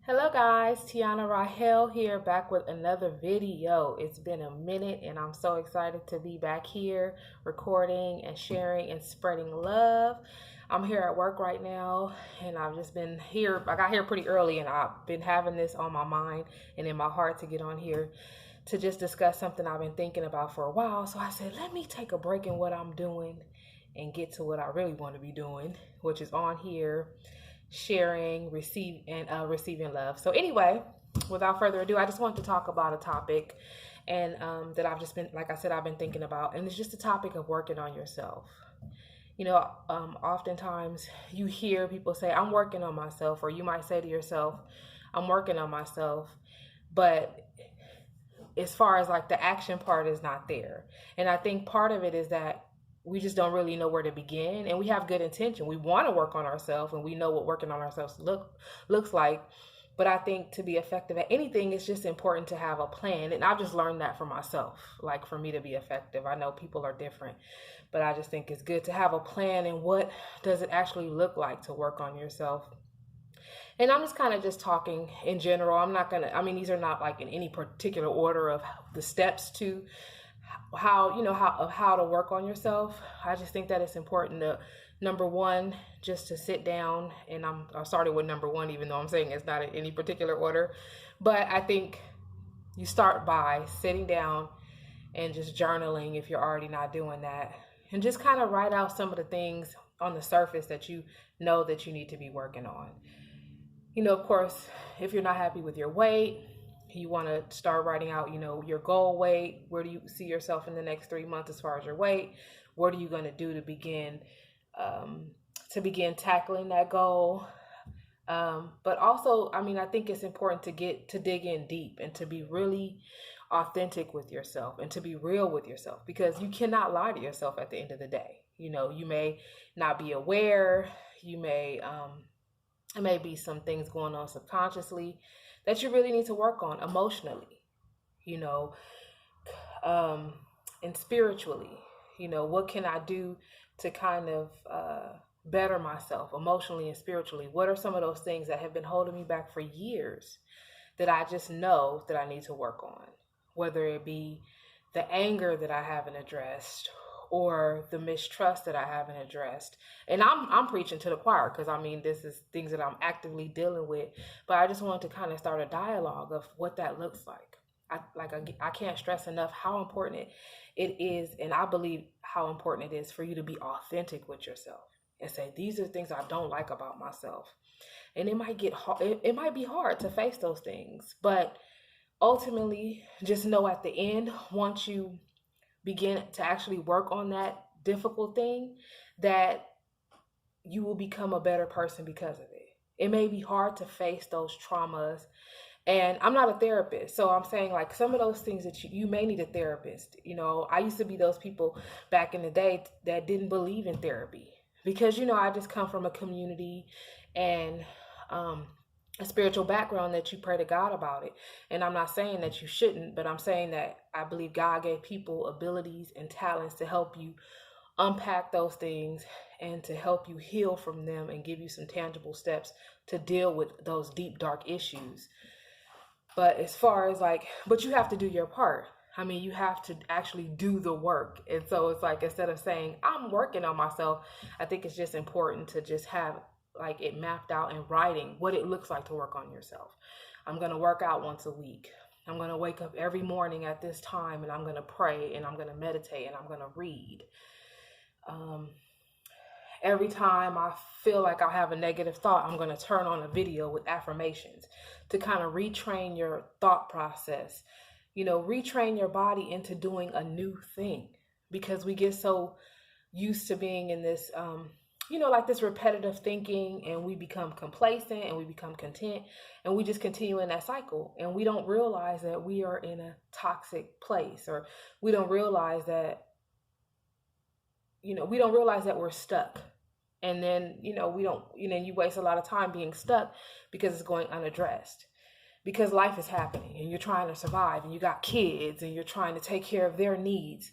Hello guys, Tiana Rahel here back with another video. It's been a minute and I'm so excited to be back here recording and sharing and spreading love. I'm here at work right now and I've just been here. I got here pretty early and I've been having this on my mind and in my heart to get on here to just discuss something I've been thinking about for a while. So I said, let me take a break in what I'm doing and get to what I really want to be doing, which is on here sharing, receiving love. So anyway, without further ado, I just want to talk about a topic and that I've just been, like I said, I've been thinking about, and it's just the topic of working on yourself. Oftentimes you hear people say, I'm working on myself, or you might say to yourself, I'm working on myself, but as far as like the action part is not there. And I think part of it is that we just don't really know where to begin, and we have good intention. We want to work on ourselves and we know what working on ourselves looks like. But I think to be effective at anything, it's just important to have a plan. And I've just learned that for myself. Like for me to be effective, I know people are different, but I just think it's good to have a plan. And what does it actually look like to work on yourself? And I'm just kind of just talking in general. These are not like in any particular order of the steps to how to work on yourself. I just think that it's important to, number one, just to sit down, and I started with number one, even though I'm saying it's not in any particular order, but I think you start by sitting down and just journaling if you're already not doing that, and just kind of write out some of the things on the surface that you know that you need to be working on. Of course, if you're not happy with your weight, you want to start writing out, your goal weight. Where do you see yourself in the next 3 months as far as your weight? What are you going to do to begin tackling that goal? But also, I think it's important to dig in deep and to be really authentic with yourself and to be real with yourself, because you cannot lie to yourself at the end of the day. You may not be aware. It may be some things going on subconsciously that you really need to work on emotionally, and spiritually. What can I do to kind of better myself emotionally and spiritually? What are some of those things that have been holding me back for years that I just know that I need to work on? Whether it be the anger that I haven't addressed, or the mistrust that I haven't addressed. And I'm preaching to the choir, because this is things that I'm actively dealing with. But I just wanted to kind of start a dialogue of what that looks like. I can't stress enough how important it is, and I believe how important it is for you to be authentic with yourself and say, these are things I don't like about myself. And it might get hard. It might be hard to face those things, but ultimately, just know at the end, once you begin to actually work on that difficult thing, that you will become a better person because of it. It may be hard to face those traumas. And I'm not a therapist, so I'm saying like some of those things that you may need a therapist. I used to be those people back in the day that didn't believe in therapy, because, I just come from a community and a spiritual background that you pray to God about it. And I'm not saying that you shouldn't, but I'm saying that I believe God gave people abilities and talents to help you unpack those things and to help you heal from them and give you some tangible steps to deal with those deep, dark issues. But as far as but you have to do your part. You have to actually do the work. And so it's like, instead of saying I'm working on myself, I think it's just important to just have it mapped out in writing what it looks like to work on yourself. I'm going to work out once a week. I'm going to wake up every morning at this time, and I'm going to pray, and I'm going to meditate, and I'm going to read. Every time I feel like I have a negative thought, I'm going to turn on a video with affirmations to kind of retrain your thought process, retrain your body into doing a new thing, because we get so used to being in this, this repetitive thinking, and we become complacent and we become content, and we just continue in that cycle, and we don't realize that we are in a toxic place, or we don't realize that we're stuck. And then, you waste a lot of time being stuck because it's going unaddressed, because life is happening and you're trying to survive, and you got kids and you're trying to take care of their needs.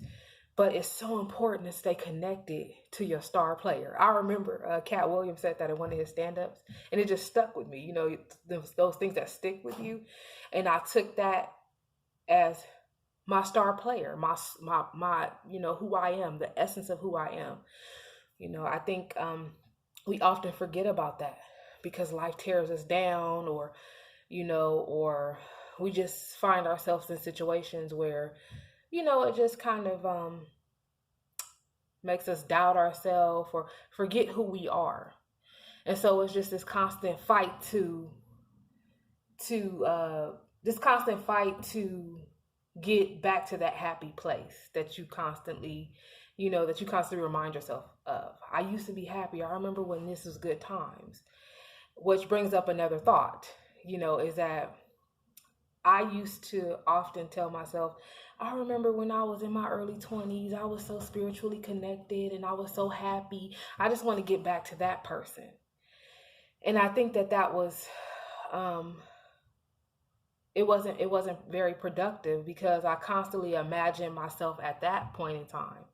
But it's so important to stay connected to your star player. I remember Cat Williams said that in one of his stand-ups, and it just stuck with me. You know, those things that stick with you, and I took that as my star player, my you know, who I am, the essence of who I am. You know, I think we often forget about that because life tears us down, or you know, or we just find ourselves in situations where, you know, it just kind of makes us doubt ourselves or forget who we are. And so it's just this constant fight to this constant fight to get back to that happy place that you constantly, you know, that you constantly remind yourself of. I used to be happy. I remember when this was good times. Which brings up another thought, you know, is that I used to often tell myself, I remember when I was in my early 20s, I was so spiritually connected and I was so happy. I just want to get back to that person. And I think that was it wasn't very productive because I constantly imagined myself at that point in time,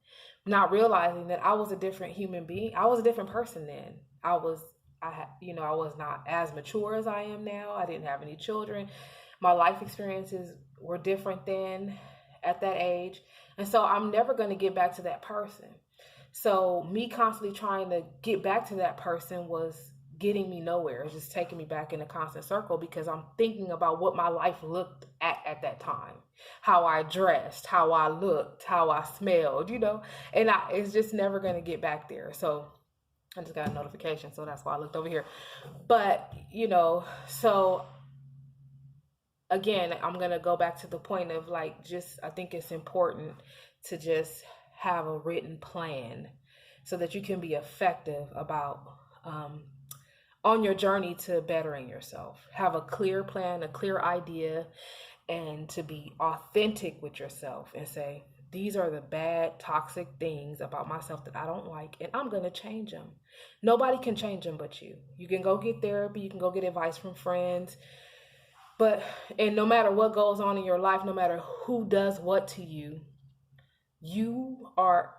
not realizing that I was a different human being. I was a different person then. I was not as mature as I am now. I didn't have any children. My life experiences were different then at that age. And so I'm never going to get back to that person. So me constantly trying to get back to that person was getting me nowhere. It's just taking me back in a constant circle because I'm thinking about what my life looked at that time, how I dressed, how I looked, how I smelled, you know, and it's just never going to get back there. So I just got a notification, so that's why I looked over here. But, you know, so again, I'm going to go back to the point of like, just, I think it's important to just have a written plan so that you can be effective about, on your journey to bettering yourself. Have a clear plan, a clear idea, and to be authentic with yourself and say, these are the bad, toxic things about myself that I don't like, and I'm going to change them. Nobody can change them but you. You can go get therapy, you can go get advice from friends, and no matter what goes on in your life, no matter who does what to you, you are,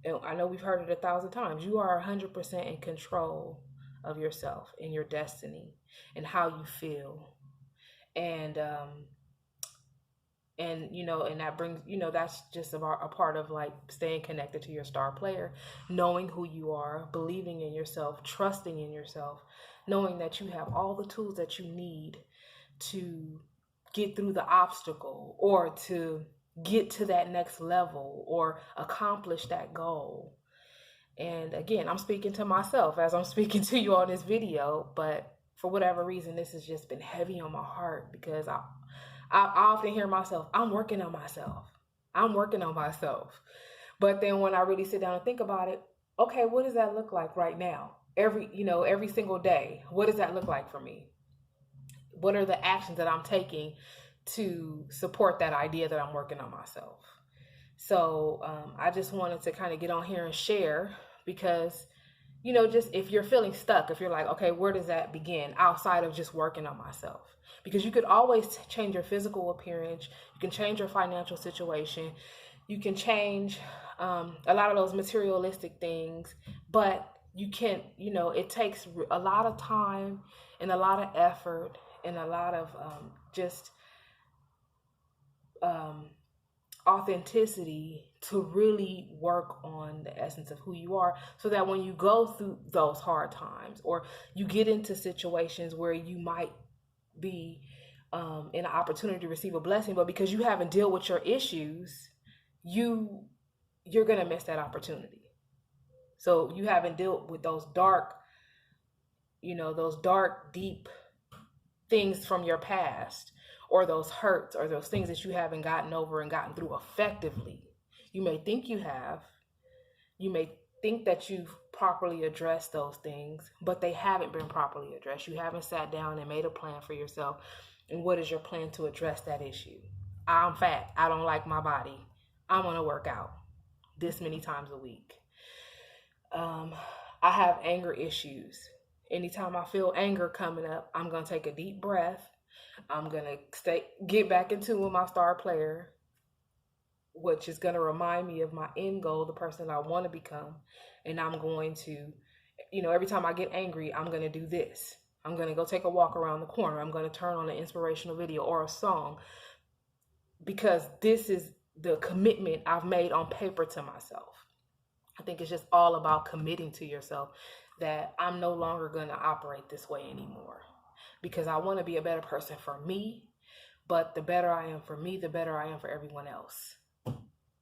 and I know we've heard it 1,000 times, you are 100% in control of yourself and your destiny and how you feel. And you know, and that brings, you know, that's just a part of like staying connected to your star player, knowing who you are, believing in yourself, trusting in yourself, knowing that you have all the tools that you need to get through the obstacle or to get to that next level or accomplish that goal. And again, I'm speaking to myself as I'm speaking to you on this video, but for whatever reason, this has just been heavy on my heart because I often hear myself, I'm working on myself. I'm working on myself. But then when I really sit down and think about it, okay, what does that look like right now? Every single day, what does that look like for me? What are the actions that I'm taking to support that idea that I'm working on myself? So I just wanted to kind of get on here and share because, you know, just if you're feeling stuck, if you're like, okay, where does that begin outside of just working on myself? Because you could always change your physical appearance. You can change your financial situation. You can change a lot of those materialistic things, but you can't, you know, it takes a lot of time and a lot of effort and a lot of authenticity to really work on the essence of who you are so that when you go through those hard times or you get into situations where you might be in an opportunity to receive a blessing, but because you haven't dealt with your issues, you're going to miss that opportunity. So you haven't dealt with those dark, deep things from your past, or those hurts, or those things that you haven't gotten over and gotten through effectively. You may think you have. You may think that you've properly addressed those things, but they haven't been properly addressed. You haven't sat down and made a plan for yourself. And what is your plan to address that issue? I'm fat. I don't like my body. I'm going to work out this many times a week. I have anger issues. Anytime I feel anger coming up, I'm going to take a deep breath. I'm going to get back into with my star player, which is going to remind me of my end goal, the person I want to become. And I'm going to, every time I get angry, I'm going to do this. I'm going to go take a walk around the corner. I'm going to turn on an inspirational video or a song, because this is the commitment I've made on paper to myself. I think it's just all about committing to yourself that I'm no longer going to operate this way anymore, because I want to be a better person for me. But the better I am for me, the better I am for everyone else.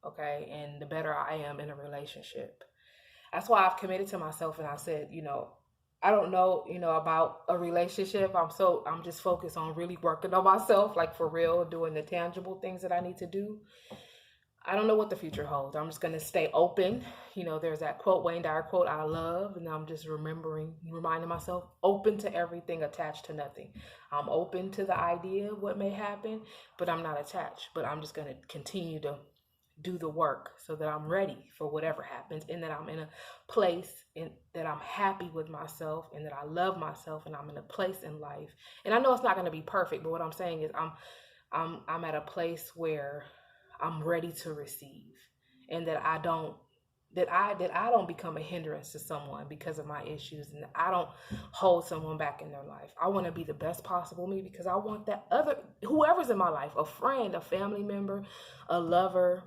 Okay. And the better I am in a relationship. That's why I've committed to myself. And I said, I don't know, about a relationship. I'm just focused on really working on myself, like for real, doing the tangible things that I need to do. I don't know what the future holds. I'm just going to stay open. There's that quote, Wayne Dyer quote I love. And I'm just reminding myself, open to everything, attached to nothing. I'm open to the idea of what may happen, but I'm not attached. But I'm just going to continue to do the work so that I'm ready for whatever happens, and that I'm in a place that I'm happy with myself, and that I love myself, and I'm in a place in life. And I know it's not going to be perfect, but what I'm saying is I'm at a place where I'm ready to receive, and that I don't become a hindrance to someone because of my issues, and I don't hold someone back in their life. I want to be the best possible me, because I want that whoever's in my life, a friend, a family member, a lover,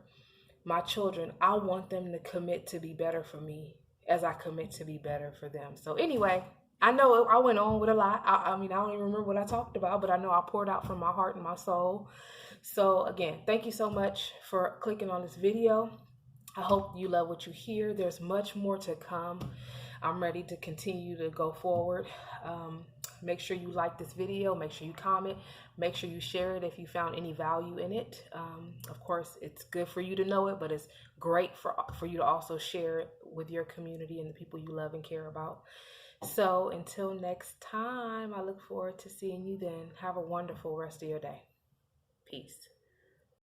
my children, I want them to commit to be better for me as I commit to be better for them. So anyway, I know I went on with a lot. I don't even remember what I talked about, but I know I poured out from my heart and my soul. So again, thank you so much for clicking on this video. I hope you love what you hear. There's much more to come. I'm ready to continue to go forward. Make sure you like this video. Make sure you comment. Make sure you share it if you found any value in it. Of course, it's good for you to know it, but it's great for you to also share it with your community and the people you love and care about. So until next time, I look forward to seeing you then. Have a wonderful rest of your day. Peace.